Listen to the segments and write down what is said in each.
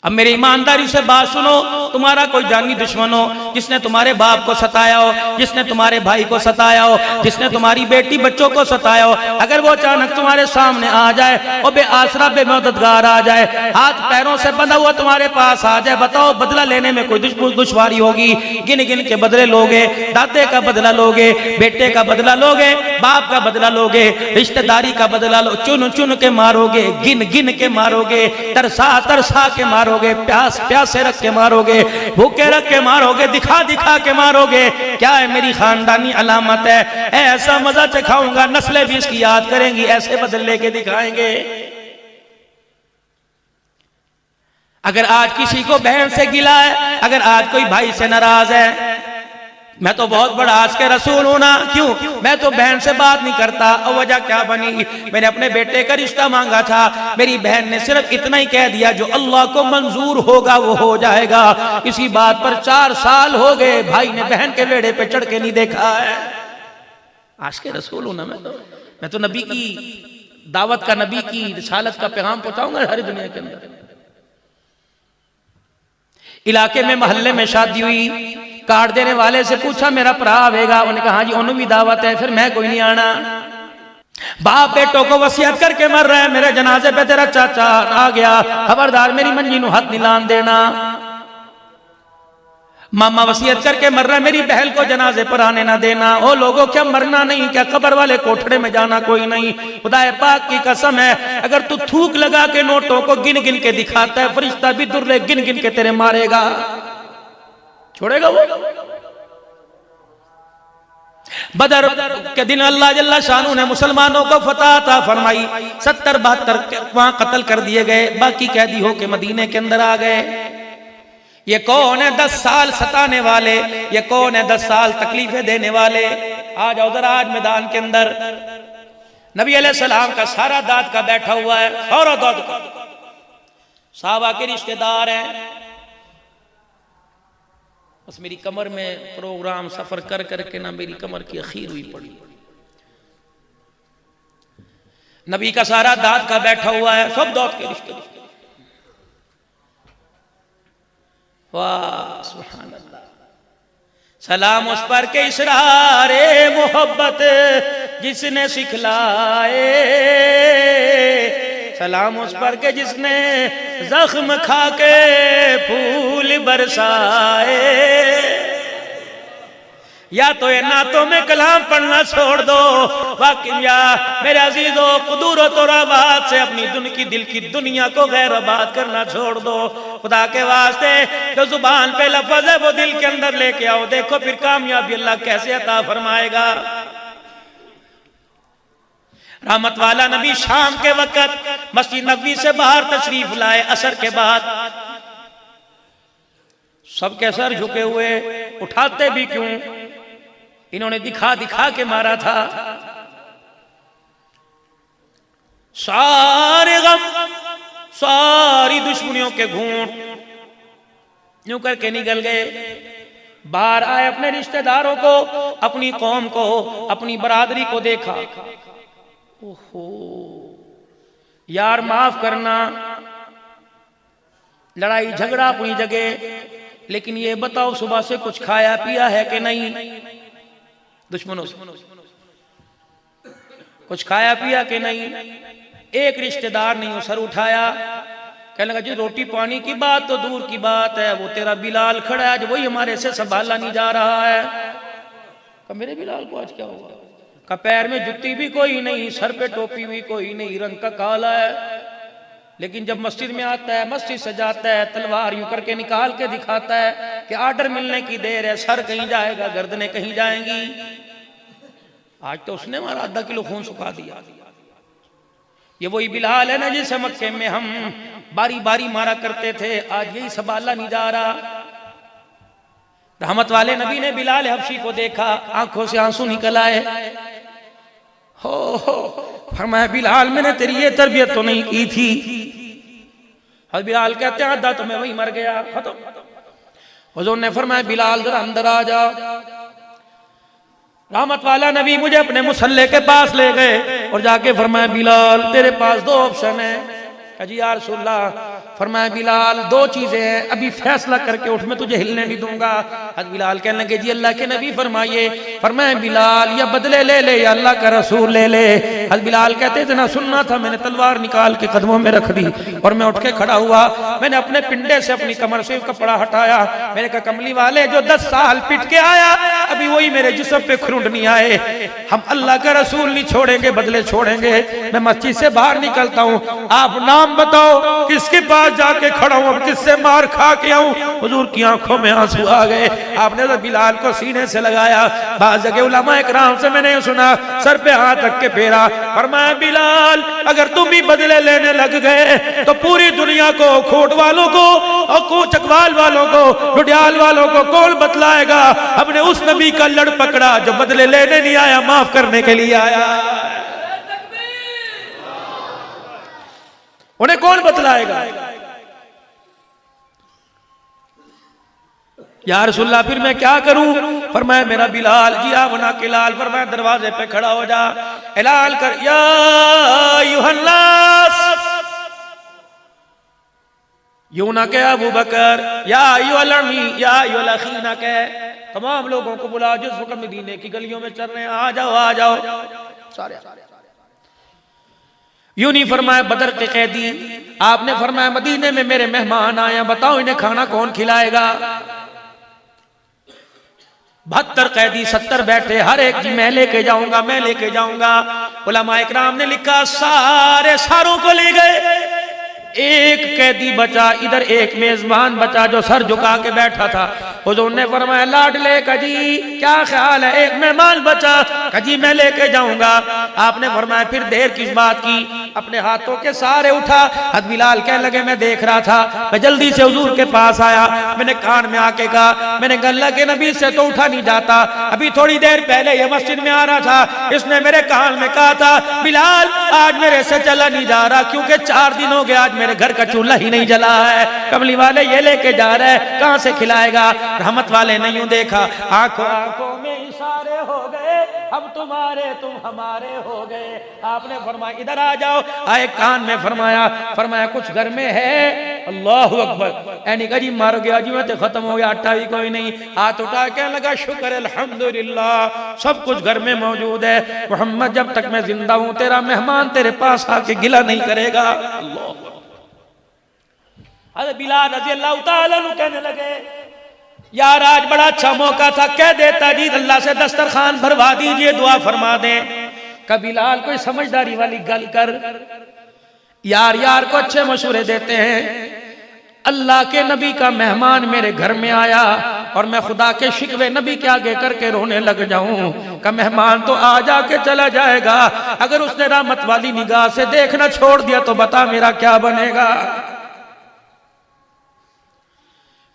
अब मेरी ईमानदारी से बात सुनो, तुम्हारा कोई जानी दुश्मन हो, जिसने तुम्हारे बाप को सताया हो, जिसने तुम्हारे भाई को सताया हो, जिसने तुम्हारी बेटी बच्चों को सताया हो, अगर वो अचानक तुम्हारे सामने आ जाए और बेआसरा बेमददगार आ जाए, हाथ पैरों से बंधा हुआ तुम्हारे पास आ जाए, बताओ बदला लेने में कोई दुश्वारी होगी? गिन गिन के बदले लोगे, दादे का बदला लोगे, बेटे का बदला लोगे, बाप का बदला लोगे, रिश्तेदारी का बदला लो, चुन चुन के मारोगे, गिन गिन के मारोगे, तरसा तरसा के मारोगे, प्यास प्यासे रख के मारोगे, भूखे रख के मारोगे, दिखा दिखा के मारोगे। क्या है? मेरी खानदानी अलामत है, ऐसा मजा चखाऊंगा, नस्लें भी इसकी याद करेंगी, ऐसे बदल लेके दिखाएंगे। अगर आज किसी को बहन से गिला है, अगर आज कोई भाई से नाराज है, मैं तो बहुत बड़ा आज के रसूल हूं ना, क्यों? मैं तो बहन से बात नहीं करता। और वजह क्या बनी? मैंने अपने बेटे का रिश्ता मांगा था, मेरी बहन ने सिर्फ इतना ही कह दिया, जो अल्लाह को मंजूर होगा वो हो जाएगा। इसी बात पर 4 साल हो गए, भाई ने बहन के बेड़े पे चढ़ के नहीं देखा है। आज के रसूल हूं ना मैं तो नबी की दावत का, नबी की रिसालत का पैगाम पहुंचाऊंगा हर दुनिया के अंदर। इलाके में मोहल्ले में शादी हुई, कार्ड देने वाले से पूछा मेरा भरा आवेगा? उन्होंने कहा हाँ जी उन्होंने भी दावत है, फिर मैं कोई नहीं आना। बाप बेटों को वसीयत करके मर रहा है, मेरे जनाजे पे तेरा चाचा आ गया, खबरदार मेरी मंजी नू हाथ नहीं लान देना। मामा वसीयत करके मर रहा है, मेरी बहन को जनाजे पर आने ना देना। ओ लोगों, क्या मरना नहीं? क्या कब्र वाले कोठड़े में जाना कोई नहीं? खुदाए पाक की कसम है, अगर तू थूक लगा के नोटों को गिन गिन के दिखाता है, फरिश्ता भी दुर्रे गिन गिन के तेरे मारेगा, छोड़ेगा वो? बदर के दिन अल्लाह जल्ला शानू ने मुसलमानों को फतह अता फरमाई, 70-72 वहां कत्ल कर दिए गए, बाकी कैदी होके मदीने के अंदर आ गए। ये कौन है 10 साल सताने वाले? ये कौन है 10 साल तकलीफें देने वाले? आ जाओ जरा आज मैदान के अंदर। नबी अलैहिस्सलाम का सारा दाद का बैठा हुआ है, सारा दाद का, साहबा के रिश्तेदार हैं। बस मेरी कमर में प्रोग्राम सफर कर करके ना मेरी कमर की अखीर हुई पड़ी। नबी का सारा दाद का बैठा हुआ है, सब दाद के रिश्तेदार। वाह सुभान अल्लाह। सलाम उस पर के इसरारे मोहब्बत जिसने सिखलाए, सलाम उस पर के जिसने जख्म खा के फूल बरसाए। या तो ये नातों में कलाम पढ़ना छोड़ दो, वाकई मेरे अजीजों, कुदूरत और आवाज से अपनी दिल की दुनिया को गैर आबाद करना छोड़ दो। खुदा के वास्ते जो जुबान पे लफ्ज है वो दिल के अंदर लेके आओ, देखो फिर कामयाबी अल्लाह कैसे अता फरमाएगा। रहमत वाला नबी शाम के वक्त मस्जिद नबवी से बाहर तशरीफ लाए, असर के बाद। सबके सर झुके हुए, उठाते भी क्यों? इन्होंने दिखा दिखा के मारा था। सारे गम, सारी दुश्मनियों के घूंट यूं करके निकल गए। बाहर आए, अपने रिश्तेदारों को, अपनी कौम को, अपनी बरादरी को देखा। ओहो यार, माफ करना, लड़ाई झगड़ा अपनी जगह, लेकिन ये बताओ सुबह से कुछ खाया पिया है कि नहीं? दुश्मनों से कुछ खाया पिया कि नहीं? एक रिश्तेदार नहीं सर उठाया, कहने लगा जी रोटी पानी की बात तो दूर की बात है, वो तेरा बिलाल खड़ा है, वही हमारे से संभाला नहीं जा रहा है। कहा मेरे बिलाल को आज क्या हुआ? का पैर में जुत्ती भी कोई नहीं, सर पे टोपी भी कोई नहीं, रंग का काला है, लेकिन जब मस्जिद में आता है, मस्जिद सजाता है, तलवार यूं करके निकाल के दिखाता है कि आर्डर मिलने की देर है, सर कहीं जाएगा, गर्दनें कहीं जाएंगी। आज तो उसने हमारा आधा किलो खून सुखा दिया। ये वही बिलाल है ना जिसे मक्के में हम बारी बारी मारा करते थे, आज यही संभाला नहीं जा रहा। रहमत वाले नबी ने बिलाल हबशी को देखा, आंखों से आंसू निकल आए। हो फरमाया बिलाल, मैंने तेरी ये तरबियत तो नहीं की थी। हज़रत बिलाल कहते हैं आधा तो मैं वही मर गया, खत्म। हुजूर ने फरमाया बिलाल जरा अंदर आ जा। रहमत वाला नबी मुझे अपने मुसल्ले के पास ले गए और जाके फरमाया बिलाल तेरे पास 2 ऑप्शन है। जी या रसूलल्लाह, फरमाया बिलाल दो चीजें हैं, अभी फैसला करके उठ, मैं तुझे हिलने नहीं दूंगा। हज़रत बिलाल कहने लगे जी अल्लाह के नबी फरमाइए। फरमाया बिलाल या बदले ले ले या अल्लाह का रसूल ले ले। हज़रत बिलाल कहते थे ना सुनना था, मैंने तलवार निकाल के कदमों में रख दी और मैं उठ के खड़ा हुआ। मैंने अपने पिंडे से अपनी कमर से कपड़ा हटाया। मैंने कहा कमली वाले जो 10 साल पिट के आया अभी वही मेरे जिस्म पे खुरुंड नहीं आए, हम अल्लाह का रसूल नहीं छोड़ेंगे, बदले छोड़ेंगे। मैं मस्जिद से बाहर निकलता हूँ, आप नाम बताओ किसके पास जाके खड़ा हूँ, अब किससे मार खा के आऊं। हुजूर की आंखों में आंसू आ गए। आपने तो बिलाल को सीने से लगाया। बाज़ जगह उलमा इकराम से मैंने सुना सर पे हाथ रख के फेरा। फरमाया बिलाल अगर तुम भी बदले लेने लग गए तो पूरी दुनिया को, खोट वालों को और को चकवाल वालों को, डुडियाल वालों को कौन बतलाएगा हमने उस नबी का लड़ पकड़ा जो बदले लेने नहीं आया, माफ करने के लिए आया। उन्हें कौन बतलाएगा? या रसूलल्लाह फिर मैं क्या करूं? फरमाया मेरा बिलाल जी बना के लाल। फरमाया दरवाजे पे खड़ा हो जा, ऐलान कर या अय्युहन्नास, यूं ना कह अबू बकर, या अय्युहल अमी, या अय्युहल अखी ना कह, तमाम लोगों को बुला जिस वक्त मदीने की गलियों में चल रहे हैं, आ जाओ आ जाओ सारे। यूं नहीं फरमाया बदर के कैदी, आपने फरमाया मदीने में मेरे मेहमान आए, बताओ इन्हें खाना कौन खिलाएगा? 72 कैदी 70 बैठे, हर एक जी मैं लेके जाऊंगा, मैं लेके जाऊंगा। उलमा इकराम ने लिखा सारे सारों को ले गए, एक कैदी बचा, इधर एक मेजबान बचा जो सर झुका के बैठा था। हुजूर ने फरमाया लाडले कजी क्या ख्याल है, एक मेहमान बचा, कजी मैं लेके जाऊंगा। आपने फरमाया फिर देर किस बात की? अपने हाथों के सहारे उठा। हज़रत बिलाल कहने लगे मैं देख रहा था, मैं जल्दी से हुजूर के पास आया, मैंने कान में आके कहा, मैंने अल्लाह के नबी से तो उठा नहीं जाता, अभी थोड़ी देर पहले ये मस्जिद में आ रहा था, इसने मेरे कान में कहा था बिलाल आज मेरे से चला नहीं जा रहा क्योंकि 4 दिन हो गए आज मेरे घर का चूल्हा ही नहीं जला है। कमली वाले ये लेके जा रहे हैं, कहां से खिलाएगा? रहमत वाले नहीं यूं देखा, आंखों आंखों में इशारे हो गए, हम तुम्हारे तुम हमारे हो गए। आपने फरमाया इधर आ जाओ, आए कान में फरमाया, फरमाया कुछ घर में है? अल्लाहु अकबर। ऐनी का जी मर गया जी, मैं तो खत्म हो गया, आटा भी कोई नहीं। हाथ उठा के लगा शुक्र अल्हम्दुलिल्लाह सब कुछ घर में मौजूद है। मोहम्मद जब तक मैं जिंदा हूं तेरा मेहमान तेरे पास आके गिला नहीं करेगा। अल्लाह। हज़रत बिलाल रज़ी अल्लाह तआला अन्हु कहने लगे यार आज बड़ा अच्छा मौका था, कह देता जी अल्लाह से दस्तरखान भरवा दीजिए, दुआ फरमा दें। बिलाल कोई समझदारी वाली गल कर, यार यार को अच्छे मशवरे देते हैं। अल्लाह के नबी का मेहमान मेरे घर में आया और मैं खुदा के शिकवे नबी के आगे करके रोने लग जाऊं का मेहमान तो आ जाके चला जाएगा, अगर उसने रहमत वाली निगाह से देखना छोड़ दिया तो बता मेरा क्या बनेगा।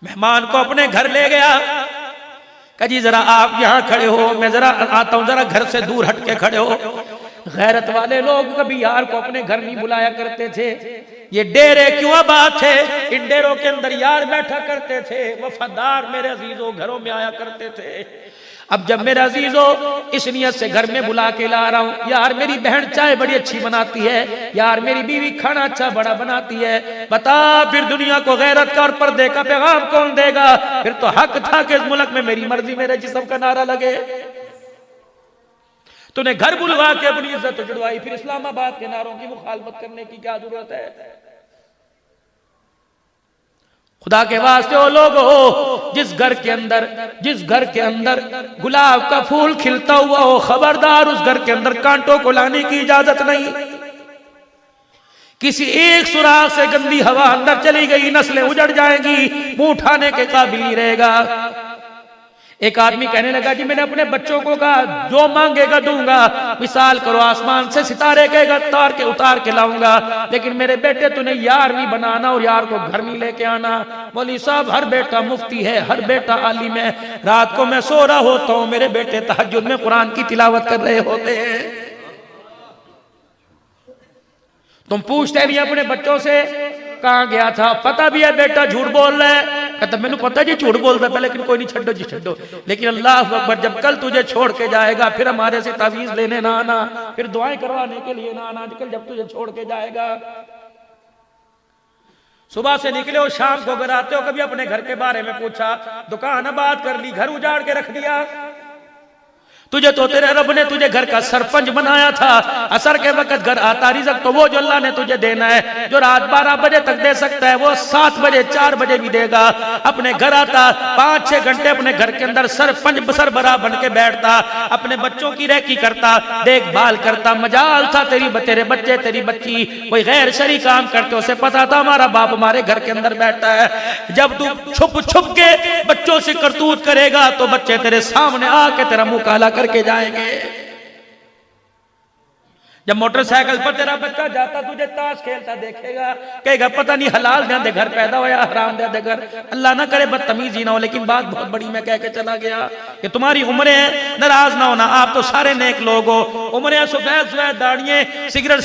मेहमान को अपने घर ले गया, कहा जी जरा आप यहाँ खड़े हो, मैं जरा आता हूँ, जरा घर से दूर हट के खड़े हो। गैरत वाले लोग कभी यार को अपने घर नहीं बुलाया करते थे, ये डेरे क्यों बात है, इन डेरों के अंदर यार बैठा करते थे, वफादार मेरे अजीजों घरों में आया करते थे। अब जब मेरे अजीजों इस नियत से घर में बुला के ला रहा हूँ, यार मेरी बहन चाय बड़ी अच्छी बनाती है, यार मेरी बीवी खाना अच्छा बड़ा बनाती है, बता फिर दुनिया को गैरत का और पर्दे का पैगाम कौन देगा? फिर तो हक था कि इस मुल्क में मेरी मर्जी मेरे जिस्म का नारा लगे। तूने घर बुलवा के अपनी इज्जत जुड़वाई, फिर इस्लामाबाद के नारों की मुखालफत करने की क्या जरूरत है? खुदा के वास्ते वो लोग हो जिस घर के अंदर गुलाब का फूल खिलता हुआ हो, खबरदार उस घर के अंदर कांटों को लाने की इजाजत नहीं। किसी एक सुराख से गंदी हवा अंदर चली गई, नस्लें उजड़ जाएंगी, मुंह उठाने के काबिल नहीं रहेगा। एक आदमी कहने लगा जी मैंने अपने बच्चों को कहा जो मांगेगा दूंगा, मिसाल करो आसमान से सितारे कहेगा उतार के लाऊंगा, लेकिन मेरे बेटे तूने यार नहीं बनाना और यार को घर नहीं लेके आना। मौलवी साहब हर बेटा मुफ्ती है, हर बेटा आलिम है, रात को मैं सो रहा होता हूँ, मेरे बेटे तहज्जुद में कुरान की तिलावत कर रहे होते हैं। तुम पूछते नहीं अपने बच्चों से कहाँ गया था, पता भी है बेटा झूठ बोल रहा है, कहता मैंने पता जी झूठ बोलता है, लेकिन कोई नहीं छड्डो जी छड्डो, लेकिन अल्लाह अकबर जब कल तुझे छोड़ के जाएगा फिर हमारे से तावीज लेने ना आना, फिर दुआएं करवाने के लिए ना आना, कल जब तुझे छोड़ के जाएगा। सुबह से निकले हो, शाम को घर आते हो, कभी अपने घर के बारे में पूछा? दुकान आबाद कर ली, घर उजाड़ के रख दिया। तुझे तो तेरे रब ने तुझे घर का सरपंच बनाया था। असर के वक्त घर आता रिज़्क़ तो वो जो अल्लाह ने तुझे देना है। जो रात 12 बजे तक दे सकता है वो 7 बजे 4 बजे भी देगा। अपने घर आता, 5-6 घंटे अपने घर के अंदर सरपंच सरबराह बन के बैठता, अपने बच्चों की रेकी करता, देखभाल करता। मजाल था तेरे बच्चे तेरी बच्ची कोई गैर शरी काम करते, उसे पता था हमारा बाप हमारे घर के अंदर बैठा है। जब तू छुप छुप के बच्चों से करतूत करेगा तो बच्चे तेरे सामने आके तेरा मुंह काला करके जाएंगे। जब मोटरसाइकिल पर तेरा बच्चा जाता तुझे ताश खेलता देखेगा, कहेगा पता नहीं हलाल दे घर पैदा होया हराम दे घर। अल्लाह ना करे बदतमीजी ना हो, लेकिन बात बहुत बड़ी मैं कह के चला गया कि तुम्हारी उम्रें हैं, नाराज ना होना, आप तो सारे नेक लोग हो। उम्रें सफेद सफेद दाढ़ियां, सिगरेट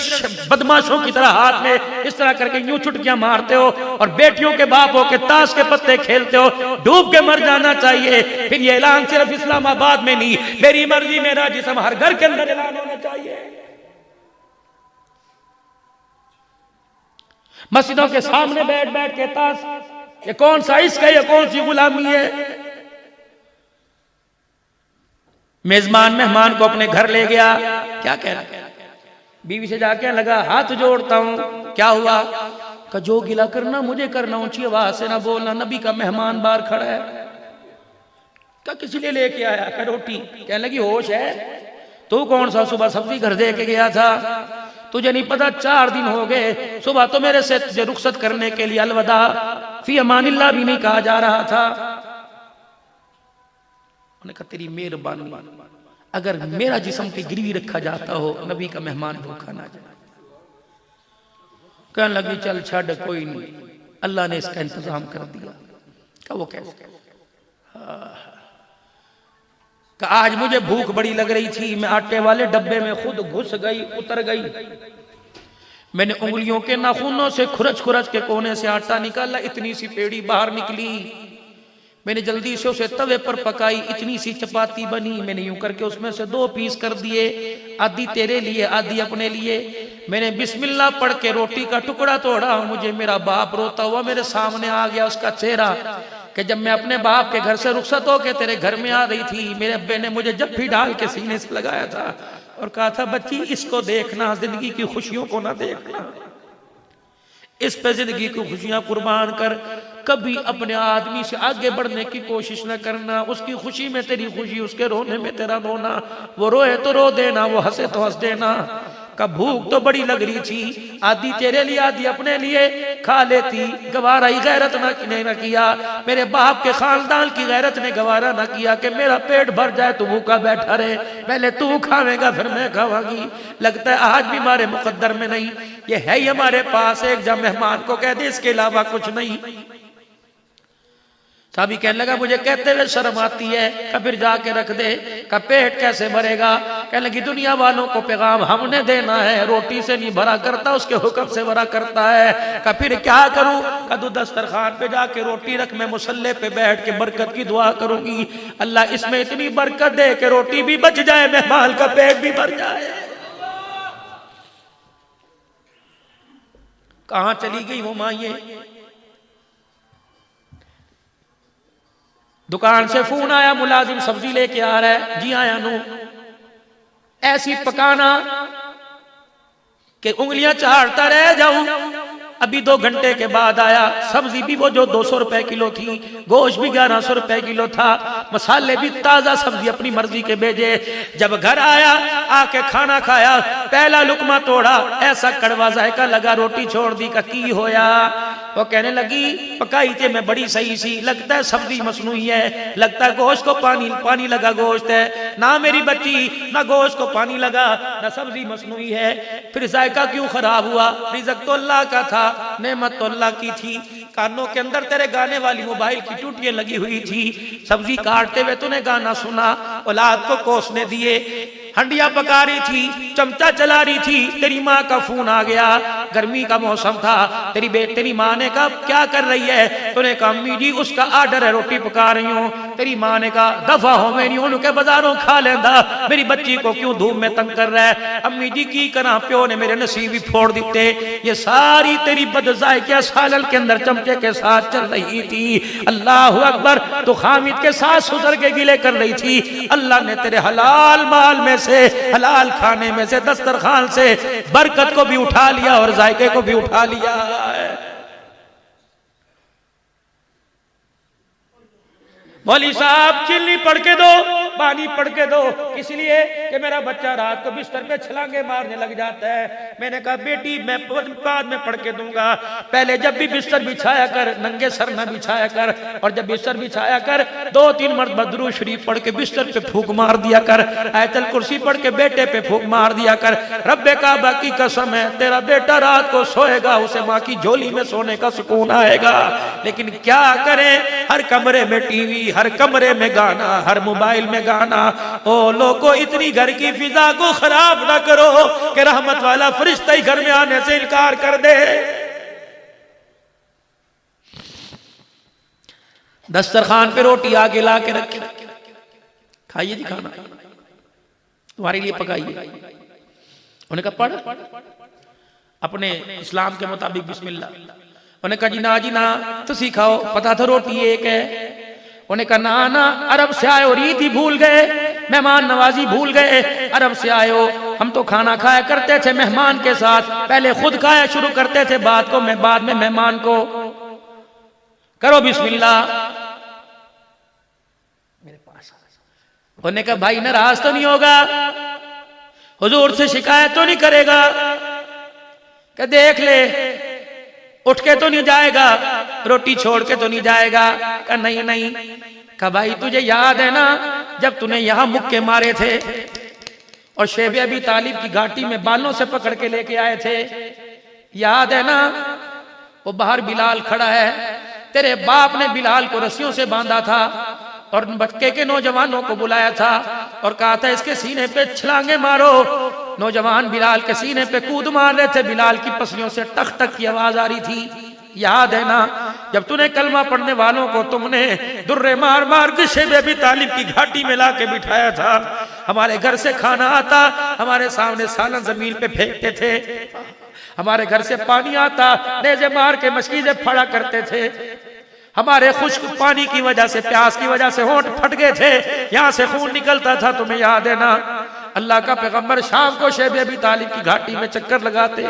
बदमाशों की तरह हाथ में इस तरह करके यूं चुटकियां मारते हो और बेटियों के बाप हो के ताश के पत्ते खेलते हो। डूब के मर जाना चाहिए। फिर ये ऐलान सिर्फ इस्लामाबाद में नहीं, मेरी मर्जी मेरा जिस्म, हर घर के अंदर ऐलान होना चाहिए। मस्जिदों के सामने बैठ बैठ के ताश, ये कौन सा इश्क है, ये कौन सी गुलामी है? मेजबान मेहमान को अपने घर ले गया, क्या कह रहा, बीवी से जाके लगा हाथ जोड़ता हूं, क्या हुआ? का जो गिला करना मुझे करना, ऊंची आवाज से ना बोलना, नबी का मेहमान बाहर खड़ा है। क्या किस लिए लेके आया? क्या रोटी? कहने लगी होश है? तू कौन सा सुबह सब्जी घर दे के गया था? तुझे नहीं पता 4 दिन हो गए, सुबह तो मेरे से तुझे रुखसत करने के लिए अलविदा फी अमानिल्लाह भी नहीं कहा जा रहा था। उन्होंने कहा तेरी मेहरबानी, अगर मेरा जिस्म की गिरवी रखा जाता हो नबी का मेहमान भूखा ना जाए। कहने लगी चल छड़ कोई नहीं, अल्लाह ने इसका इंतजाम कर दिया। क्या वो कैसे? आज मुझे भूख बड़ी लग रही थी, मैं आटे वाले डब्बे में खुद घुस गई, उतर गई। मैंने उंगलियों के नाखूनों से खुरच खुरच के कोने से आटा निकाला, इतनी सी पेड़ी बाहर निकली। मैंने जल्दी से उसे तवे पर पकाई, इतनी सी चपाती बनी। मैंने यूं करके उसमें से 2 पीस कर दिए, आधी तेरे लिए आधी अपने लिए। मैंने बिस्मिल्लाह पढ़ के रोटी का टुकड़ा तोड़ा। मुझे मेरा बाप रोता हुआ मेरे सामने आ गया, उसका चेहरा कि जब मैं अपने बाप के घर से रुखसत होके तेरे घर में आ रही थी, मेरे अब्बे ने मुझे जफ्फी डाल के सीने से लगाया था और कहा था बच्ची इसको देखना, जिंदगी की खुशियों को ना देखना, इस पे जिंदगी की खुशियां कुर्बान कर, कभी अपने आदमी से आगे बढ़ने की कोशिश न करना। उसकी खुशी में तेरी खुशी, उसके रोने में तेरा रोना, वो रोए तो रो देना, वो हंसे तो हंस देना। का भूख तो बड़ी लग रही थी, आधी तेरे लिए आधी अपने लिए खा लेती, गवारा ही गैरत न किया। मेरे बाप के खानदान की गैरत ने गवारा न किया कि मेरा पेट भर जाए तो भूखा बैठा रहे, पहले तू खावेगा फिर मैं खावांगी। लगता है आज भी हमारे मुकद्दर में नहीं, ये है ही हमारे पास एक जब मेहमान को कह दे इसके अलावा कुछ नहीं। साहबी कहने लगा मुझे कहते हुए शर्म आती है, का फिर जाके रख दे, का पेट कैसे भरेगा? कहने लगी दुनिया वालों को पैगाम हमने देना है, रोटी से नहीं भरा करता, उसके हुक्म से भरा करता है। का फिर क्या करूं? का तू दस्तरखान पे जाके रोटी रख, मैं मुसल्ले पे बैठ के बरकत की दुआ करूंगी, अल्लाह इसमें इतनी बरकत दे कि रोटी भी बच जाए, मेहमान का पेट भी भर जाए। कहां चली गई वो माइए? दुकान से फोन आया, मुलाजिम सब्जी लेके आ रहा है। जी आया नू, ऐसी पकाना कि उंगलियां चाटता रह जाऊं। अभी 2 घंटे के बाद आया, सब्जी भी वो जो 200 रुपए किलो थी, गोश्त भी 1100 रुपए किलो था, मसाले भी ताजा, सब्जी अपनी मर्जी के भेजे। जब घर आया, आके खाना खाया, पहला लुकमा तोड़ा, ऐसा कड़वा जायका लगा, रोटी छोड़ दी। का की होया? वो कहने लगी पकाई थी मैं बड़ी सही सी, लगता है सब्जी मसनूई है, लगता है गोश्त को पानी लगा गोश्त है। ना मेरी बच्ची, ना गोश्त को पानी लगा, ना सब्जी मसनूई है, फिर जायका क्यों खराब हुआ? रिज़्क़ तो अल्लाह का था, नेमत तो अल्लाह की थी। कानों के अंदर तेरे गाने वाली मोबाइल की टूटियां लगी हुई थी, सब्जी काटते हुए तूने गाना सुना, औलाद को कोसने दिए, हंडिया पका रही थी, चमचा चला रही थी, तेरी माँ का फोन आ गया, गर्मी का मौसम था, तेरी माँ ने कहा क्या कर रही है? तूने कहा अम्मी जी उसका आर्डर है, रोटी पका रही हूँ। तेरी माँ ने कहा दफा हो मेरी उनके बाजारों खा लेंदा, मेरी बच्ची को क्यों धूप में तंग कर रहा है। अम्मी जी की करा, प्यो ने मेरे नसीब ही फोड़ दिते। ये सारी तेरी बदज़ायक़ा सालन के अंदर चमचे के साथ चल रही थी। अल्लाह अकबर, तो हामिद के साथ सुधर के गिले कर रही थी। अल्लाह ने तेरे हलाल माल में से, हलाल खाने में से, दस्तरखान से बरकत को भी उठा लिया और जायके को भी उठा लिया। मौली साहब चिल्ली पढ़ के दो, बानी पढ़ के दो, इसलिए कि मेरा बच्चा रात को बिस्तर पे छलांगे मारने लग जाता है। मैंने कहा बेटी मैं बाद में पढ़ के दूंगा, पहले जब भी बिस्तर बिछाया कर नंगे सर न बिछाया कर, और जब बिस्तर बिछाया कर 2-3 मरतबा दुरूद शरीफ पढ़ के बिस्तर पे फूंक मार दिया कर, आयतल कुर्सी पढ़ के बेटे पे फूंक मार दिया कर। रब्बे काबा की कसम है, तेरा बेटा रात को सोएगा उसे माँ की झोली में सोने का सुकून आएगा। लेकिन क्या करें, हर कमरे में टीवी, हर कमरे में गाना, हर मोबाइल में गाना। ओ लोगों, इतनी घर की फिजा को खराब ना करो कि रहमत वाला फरिश्ता ही घर में आने से इनकार कर दे। दस्तरखान पे रोटी आगे ला के रखी, खाइए जी खाना, तुम्हारे लिए पकाइए। उन्होंने कहा पढ़ अपने इस्लाम के मुताबिक बिस्मिल्लाह। उन्होंने कहा जी ना तुसी खाओ, पता था रोटी एक है। उन्होंने कहा ना अरब से आए हो, रीत ही भूल गए, मेहमान नवाजी भूल गए। अरब से आए हो, हम तो खाना खाया करते थे मेहमान के साथ, पहले खुद खाया शुरू करते थे, बाद में मेहमान को। करो बिस्मिल्लाह। मेरे पास उन्होंने कहा भाई नाराज तो नहीं होगा, हुजूर से शिकायत तो नहीं करेगा, कि देख ले उठ के तो नहीं जाएगा, रोटी छोड़ के तो नहीं जाएगा। कहा नहीं। कहा भाई तुझे याद है ना जब तूने यहाँ मुक्के मारे थे और शेब अबी तालिब की घाटी में बालों से पकड़ के लेके आए थे, याद है ना? वो बाहर बिलाल खड़ा है, तेरे बाप ने बिलाल को रस्सियों से बांधा था और मक्के के नौजवानों को बुलाया था और कहा था इसके सीने पे छलांगे मारो। नौजवान बिलाल के सीने पे कूद मार रहे थे, बिलाल की पसलियों से टक टक की आवाज आ रही थी। याद है ना जब तूने कलमा पढ़ने वालों को तुमने दुर्रे मार मार के शेब अबी तालिब की घाटी में लाके बिठाया था। हमारे घर से खाना आता, हमारे सामने सालन जमीन पे फेंकते थे, हमारे घर से पानी आता, नेज़े मार के मशकीज़े फड़ा करते थे, हमारे खुश्क पानी की वजह से, प्यास की वजह से होंठ फट गए थे, यहाँ से खून निकलता था, तुम्हें याद है ना? अल्लाह का पैगंबर शाम को शेब अबी तालिब की घाटी में चक्कर लगाते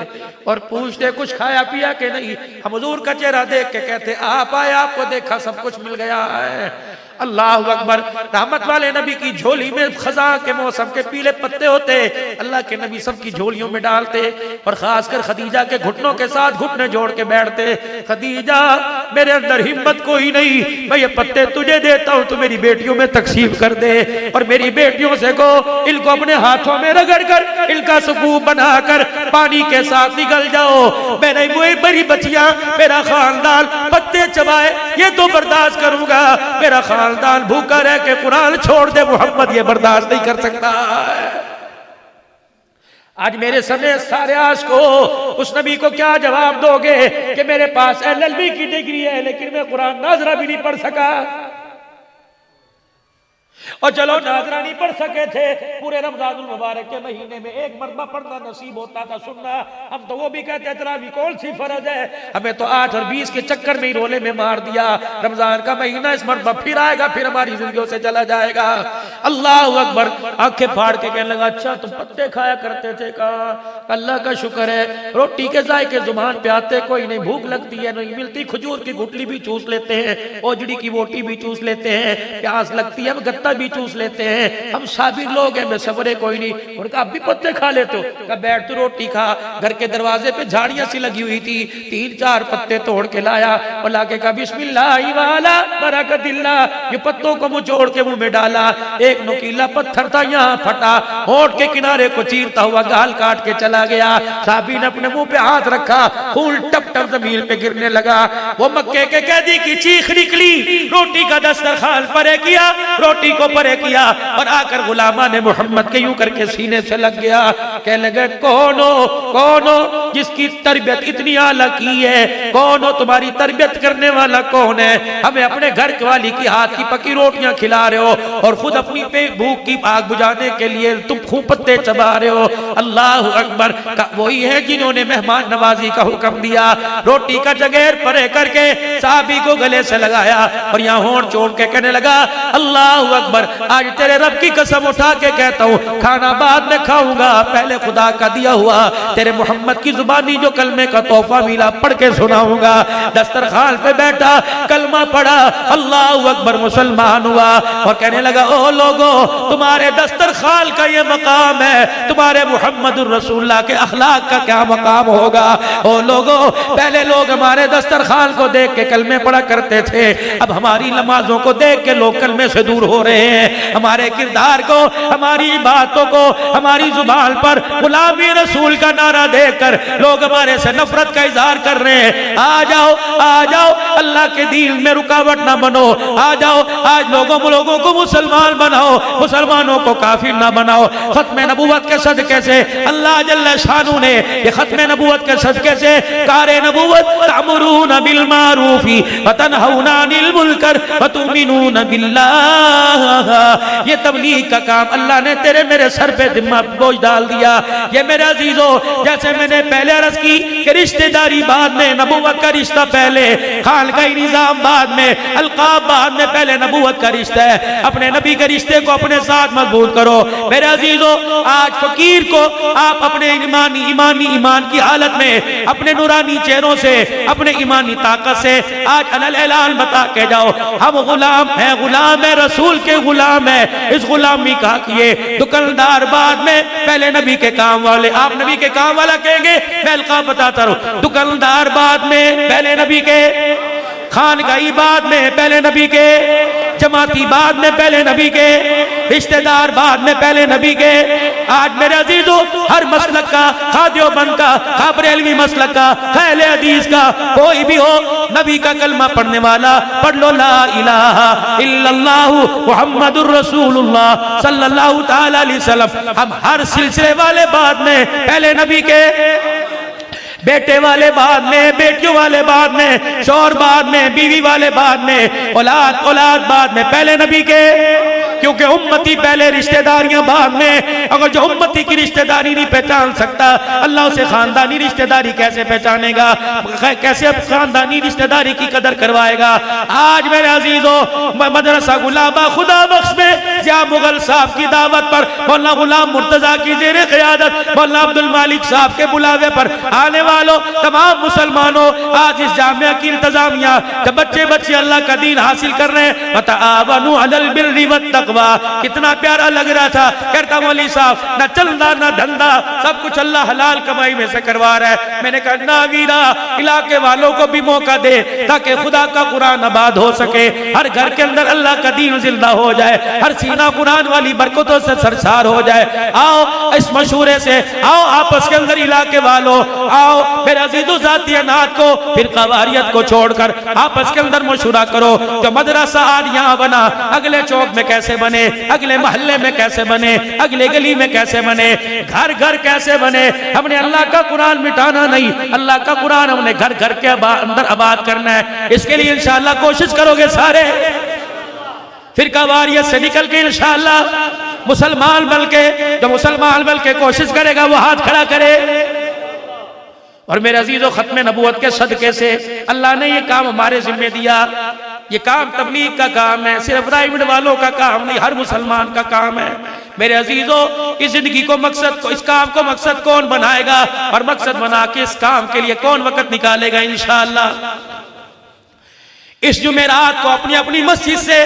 और पूछते कुछ खाया पिया के नहीं। हम हुजूर का चेहरा देख के कहते आप आए, आपको देखा, सब कुछ मिल गया है। अल्लाह अकबर। रहमत वाले नबी की झोली में खजा के मौसम के पीले पत्ते होते, अल्लाह के नबी सब की झोलियों में डालते और खासकर खदीजा के घुटनों के साथ घुटने जोड़ के बैठते। खदीजा मेरे अंदर हिम्मत कोई नहीं, मैं ये पत्ते तुझे देता हूँ, तू मेरी बेटियों में तकसीम कर दे और मेरी बेटियों से को इनको अपने हाथों में रगड़ कर इनका सकूब बनाकर पानी के साथ निकल जाओ। मैंने मेरी बच्चियां, मेरा खानदान पत्ते चबाए ये तो बर्दाश्त करूंगा, मेरा खानदान भूखा रह के कुरान छोड़ दे मोहम्मद ये बर्दाश्त नहीं कर सकता। आज मेरे समय सारे आश को उस नबी को क्या जवाब दोगे कि मेरे पास LLB की डिग्री है लेकिन मैं कुरान नाज़रा भी नहीं पढ़ सका। और चलो नाज़रा नहीं पढ़ सके थे, पूरे रमजानुल मुबारक के महीने में एक मरतबा पढ़ना नसीब होता था सुनना, हम तो वो भी कहते हैं तरावी कौन सी फर्ज है, हमें तो 8 और 20 के चक्कर में ही रोले में मार दिया। रमजान का महीना इस मरतबा फिर आएगा, फिर हमारी जिंदगियों से चला जाएगा। अल्लाह अकबर। आंखें फाड़ के कहने लगा अच्छा तुम पत्ते खाया करते थे? कहा अल्लाह का शुक्र है रोटी के जायके जुबान पे आते कोई नहीं, भूख लगती है नहीं मिलती, खजूर की गुठली भी चूस लेते हैं, ओजड़ी की बोटी भी चूस लेते हैं, प्यास लगती है गत्ता भी चूस लेते हैं, हम साबिर लोग हैं, बेसब्रे कोई नहीं। उनका अब भी पत्ते खा लेते हो? कहा बैठ तू रोटी खा। घर के दरवाजे पे झाड़ियां सी लगी हुई थी, 3-4 पत्ते तोड़ के लाया और लाके कहा बिस्मिल्लाह वाला बरकतिल्लाह, ये पत्तों को मुंह के मुंह में डाला। एक नुकीला पत्थर था यहाँ फटा, होठ के किनारे को चीरता हुआ गाल काट के चला गया। साबी ने अपने मुंह पे हाथ रखा, खून टप टप जमीन पे गिरने लगा। वो मक्के के कैदी की चीख निकली, रोटी का दस्तरखान परे किया, रोटी को परे किया और आकर गुलामा ने मोहम्मद के यूं करके सीने से लग गया। कहने लगे कौन हो जिसकी तरबियत इतनी आला की है, कौन हो तुम्हारी तरबियत करने वाला कौन है? हमें अपने घर वाली की हाथ की पकी रोटियां खिला रहे हो और खुद अपनी भूख की आग बुझाने के लिए तुम खूब पत्ते चबा रहे हो। अल्लाह अकबर। वही है जिन्होंने मेहमान नवाजी का हुक्म दिया, रोटी का जगेर परे करके साहबी को गले से लगाया और यहाँ होंठ चोड़ के कहने लगा अल्लाह अकबर, आज तेरे रब की कसम उठा के कहता हूँ खाना बाद में खाऊंगा, पहले खुदा का दिया हुआ तेरे मोहम्मद की जुबानी जो कलमे का तोहफा मिला पढ़ के सुनाऊंगा। दस्तरखान पे बैठा, कलमा पढ़ा, अल्लाह अकबर, मुसलमान हुआ और कहने लगा ओ लोगो, तुम्हारे दस्तरखान का ये मकाम है, तुम्हारे मोहम्मद रसूलुल्लाह के अखलाक का क्या मकाम होगा? ओ लोगो, पहले लोग हमारे दस्तरखान को देख के कलमे पढ़ा करते थे, अब हमारी नमाजों को देख के लोग कलमे से दूर हो रहे हैं। हमारे किरदार को, हमारी बातों को, हमारी जुबान पर गुलामी रसूल का नारा देकर लोग हमारे से नफरत का इजहार कर रहे हैं। आ जाओ, अल्लाह के दीन में रुकावट ना बनो, आ जाओ, आज लोगों को मुसलमान बनाओ, मुसलमानों को काफिर ना बनाओ। खत्म नबूवत के सदके से अल्लाह जल्ल शानू ने ये खत्म नबूवत के सदके से कारे नबूवत तअमुरून बिल मारूफी व तनहौना अनिल मुनकर व तुमिनून बिल्लाह, ये तबलीग का काम अल्लाह ने तेरे मेरे सर पे जिम्मा बोझ डाल दिया। ये मेरे अजीजों, जैसे मैंने पहले अर्ज की कि रिश्तेदारी बाद में, नबूवत का रिश्ता पहले, खानकाही निजाम बाद में, अलकाब बाद में, पहले नबूवत का रिश्ता है। अपने नबी के रिश्ते को अपने साथ मजबूत करो। मेरे अजीजों, आज फकीर को आप अपने ईमान की हालत में, अपने नूरानी चेहरों से, अपने ईमानी ताकत से आज अलल ऐलान बता के जाओ हम गुलाम है, रसूल के गुलाम है। इस गुलामी का किए दुकानदार बाद में, पहले नबी के काम वाले। आप नबी के काम वाला कहेंगे, मैं अलकाब बताता रहूं। दुकानदार बाद में, पहले नबी के, खानगाही बाद में, पहले नबी के, जमाती बाद में, पहले नबी के, रिश्तेदार बाद में, पहले नबी के। आज मेरे अजीजों, हर मसलक का, खादियोबंद का, बरेलवी मसलक का, खैले हदीस का, कोई भी हो, नबी का कलमा पढ़ने वाला पढ़ लो ला इलाहा इल्लल्लाहु मुहम्मदुर रसूलुल्लाह सल्लल्लाहु ताला अलैहि वसल्लम। हम हर सिलसिले वाले बाद में, पहले नबी के, बेटे वाले बाद में, बेटियों वाले बाद में, शौहर बाद में, बीवी वाले बाद में, औलाद बाद में, पहले नबी के, क्योंकि उम्मती पहले, रिश्तेदारियां बाद में। अगर जो उम्मती की रिश्तेदारी नहीं पहचान सकता, अल्लाह उसे खानदानी रिश्तेदारी कैसे पहचानेगा? कैसे खानदानी रिश्तेदारी की कदर करवाएगा? आज मेरे अजीजों, मदरसा गुलाबा खुदा बख्श में जिया मुगल साहब की दावत पर, मौलाना गुलाम मुर्तजा की जेर क़यादत, मौलाना अब्दुल मालिक साहब के बुलावे पर आने वालों तमाम मुसलमानों, आज इस जामिया की इंतजामिया, जब बच्चे अल्लाह का दीन हासिल कर रहे हैं, वतआवनु अलल बिर्रि वत्तक़वा, कितना प्यारा लग रहा था। कहता मौलवी साहब, ना चलना ना धंधा, सब कुछ अल्लाह हलाल कमाई में से करवा रहा है। मैंने कहा ना वीरा, इलाके वालों को भी मौका दे ताकि खुदा का कुरान आबाद हो सके, हर घर के अंदर अल्लाह का दीन जिंदा हो जाए, हर सीना कुरान वाली बरकतों से सरसार हो जाए। आओ इस मशूरे से, आओ आपस के अंदर इलाके वालों, आओ मेरे अजीजों, ज़ाती नात को, फिर कवारियत को छोड़कर आपस के अंदर मशूरा करो। जो मदरसा आज यहाँ बना, अगले चौक में कैसे बने, अगले मोहल्ले में कैसे बने, अगले गली में कैसे बने, घर घर कैसे बने। हमने अल्लाह का कुरान मिटाना नहीं, अल्लाह का कुरान हमने घर घर के अंदर आबाद करना है। इसके लिए इंशाअल्लाह कोशिश करोगे सारे, फिर कवारियत से निकल के इंशाअल्लाह मुसलमान बन के, जो मुसलमान बन के कोशिश करेगा वो हाथ खड़ा करे। और मेरे अजीजों, खत्म नबूवत के सदके से अल्लाह ने ये काम हमारे जिम्मे दिया। ये काम तबलीग का काम है, सिर्फ प्राइवेट वालों का काम नहीं, हर मुसलमान का काम है। मेरे अजीजों, इस जिंदगी को मकसद को, इस काम को मकसद कौन बनाएगा और मकसद बना के इस काम के लिए कौन वक्त निकालेगा? इंशाअल्लाह इस जुमेरात को अपनी अपनी मस्जिद से,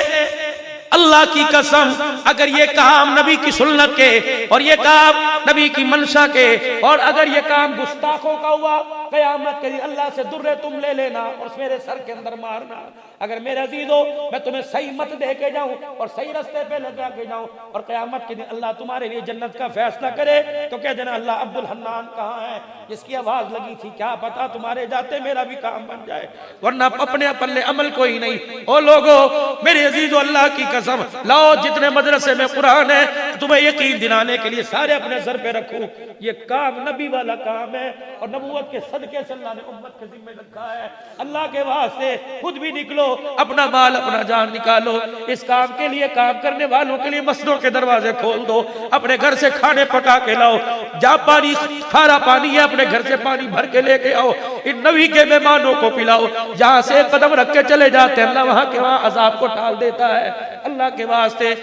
अल्लाह की कसम, अगर ये काम नबी की सुन्नत के और ये काम नबी की मंशा के, और अगर ये काम गुस्ताखों का हुआ, क़यामत के दिन अल्लाह से दुर्रे तुम ले लेना और मेरे सर के अंदर मारना। अगर मेरे अजीजों, मैं तुम्हें सही मत दे के जाऊं और सही रास्ते पे लगा के जाऊं और क़यामत के दिन अल्लाह तुम्हारे लिए जन्नत का फैसला करे, तो कह देना अल्लाह अब्दुल हन्नान कहाँ है, जिसकी आवाज लगी थी, क्या पता तुम्हारे जाते मेरा भी काम बन जाए, वरना अपने पल्ले अमल कोई नहीं। ओ लोगों, मेरे अजीजों अल्लाह की कसम, लाओ जितने मदरसे में कुरान है तुम्हें यकीन दिलाने के लिए सारे अपने सर पे रखो। ये काम नबी वाला काम है और नबूवत के सदके से अल्लाह ने उम्मत के जिम्मे रखा है। अल्लाह के वास्ते खुद भी निकलो, अपना माल अपना जान निकालो। इस काम के लिए काम करने वालों के लिए मस्जिदों के दरवाजे खोल दो, अपने घर से खाने पका के लाओ। जहाँ पानी खारा पानी है अपने घर से पानी भर के लेके आओ, इन नबी के मेहमानों को पिलाओ। जहाँ से कदम रख के चले जाते हैं अल्लाह वहां के वहां अजाब को टाल देता है। अल्लाह के वास्ते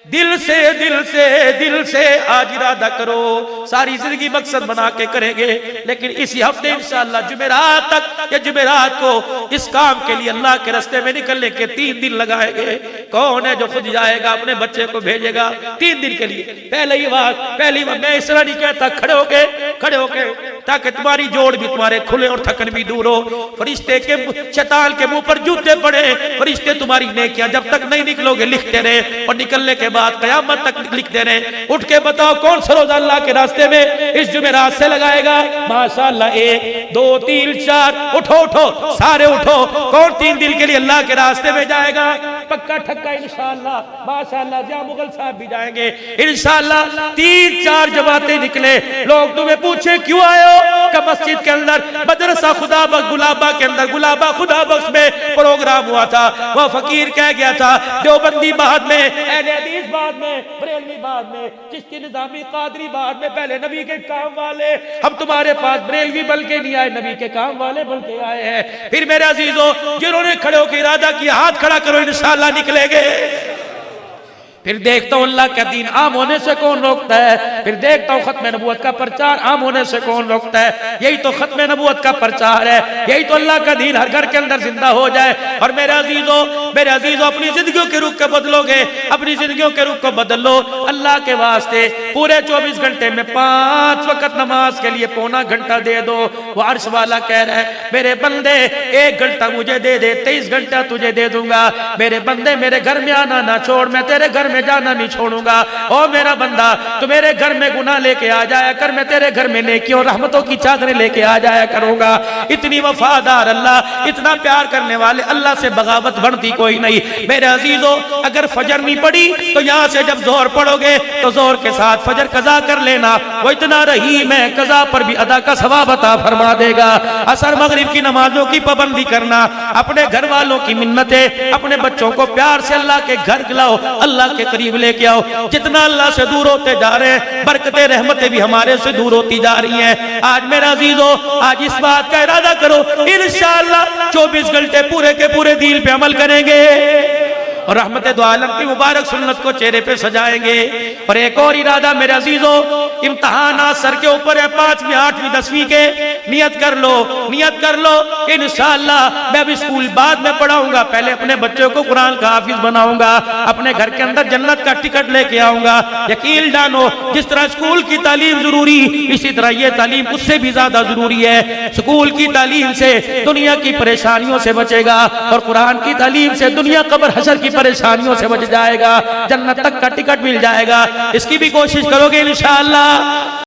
दिल से आज इरादा करो, सारी जिंदगी मकसद बना के करेंगे, लेकिन इसी हफ्ते इंशाअल्लाह जुमेरात तक या जुमेरात को इस काम के लिए अल्लाह के रास्ते में निकलने के 3 दिन लगाएंगे। कौन है जो खुद जाएगा अपने बच्चे को भेजेगा 3 दिन के लिए? पहली बात मैं इस तरह नहीं कहता खड़े होके ताकि तुम्हारी जोड़ भी तुम्हारे खुले और थकन भी दूर हो। फरिश्ते के शैतान के मुंह पर जूते पड़े, फरिश्ते तुम्हारी नेकियां जब तक नहीं निकलोगे लिखते रहे और निकलने के बाद कयामत तक लिखते रहे। उठ के बताओ कौन सा रोजा अल्लाह के रास्ते में इस जुमेरात से लगाएगा? माशाअल्लाह 1 2 3 4 उठो सारे उठो। कौन 3 दिन के लिए अल्लाह के रास्ते में जाएगा? पक्का ठक्का इंशाअल्लाह, माशाअल्लाह जहाँ मुगल साहब भी जाएंगे इंशाअल्लाह। 3-4 जमातें निकले, लोग तुम्हें पूछे क्यों आए हो? का मस्जिद के अंदर मदरसा खुदाबख्श गुलाबा के अंदर गुलाबा खुदाबख्श में प्रोग्राम हुआ था। वो फकीर कह गया था देवबंदी बाद में, अहले हदीस बाद में, बरेलवी बाद में, चिश्ती निजामी कादरी बाद में, पहले नबी के काम वाले। हम तुम्हारे पास बरेलवी बल के नहीं आए, नबी के काम वाले बल के आए हैं। फिर मेरे अजीजों जिन्होंने खड़े होकर इरादा किया हाथ खड़ा करो, इंशाअल्लाह निकलेंगे। फिर देखता हूँ अल्लाह का दीन आम होने से कौन रोकता है, फिर देखता हूँ खत्म नबूवत का प्रचार आम होने से कौन रोकता है। यही तो खत्म नबूवत का प्रचार है, यही तो अल्लाह का दीन हर घर के अंदर जिंदा हो जाए। और मेरे अजीजों अपनी जिंदगियों के रुख को बदलोगे, अपनी जिंदगियों के रुख को बदल लो अल्लाह के वास्ते। पूरे 24 घंटे में 5 वक्त नमाज के लिए पौना घंटा दे दो। वो अर्श वाला कह रहा है मेरे बंदे 1 घंटा मुझे दे दे, 23 घंटा तुझे दे दूंगा। मेरे बंदे मेरे घर में आना ना छोड़, मैं तेरे घर में जाना नहीं छोड़ूंगा। ओ मेरा बंदा तू मेरे घर में गुनाह लेके आ जाया कर, मैं तेरे घर में नेकी और रहमतों की चादरें लेके आ जाया करूंगा। इतनी वफादार अल्लाह, इतना प्यार करने वाले अल्लाह से बगावत बनती कोई नहीं। मेरे अजीजों अगर फजर नहीं पड़ी तो यहाँ से जब जोहर पढ़ोगे तो जोहर के साथ फजर कजा कर लेना, वो इतना रहीम है कजा पर भी अदा का सवाब अता फरमा देगा। असर मगरिब की नमाजों की पाबंदी करना, अपने घर वालों की मिन्नतें, अपने बच्चों को प्यार से अल्लाह के घर लाओ, अल्लाह के करीब लेके आओ। जितना अल्लाह से दूर होते जा रहे हैं बरकतें रहमतें भी हमारे से दूर होती जा रही हैं। आज मेरे अजीजों आज इस बात का इरादा करो इंशाअल्लाह 24 घंटे पूरे के पूरे दीन पे अमल करेंगे और रहमत दो आलम की मुबारक सुन्नत को चेहरे पे सजाएंगे। और एक और इरादा मेरे अजीजों, इम्तिहानात सर के ऊपर है 5वीं 8वीं 10वीं के। नियत कर लो कि इंशाअल्लाह मैं अभी स्कूल बाद में पढ़ाऊंगा, पहले अपने बच्चों को कुरान का हाफिज बनाऊंगा, अपने घर के अंदर जन्नत का टिकट लेके आऊंगा। यकीन जानो जिस तरह स्कूल की तालीम जरूरी, इसी तरह ये तालीम उससे भी ज्यादा जरूरी है। स्कूल की तालीम से दुनिया की परेशानियों से बचेगा और कुरान की तालीम से दुनिया कब्र हशर की परेशानियों से बच जाएगा, जन्नत तक का टिकट मिल जाएगा। इसकी भी कोशिश करोगे इंशाअल्लाह।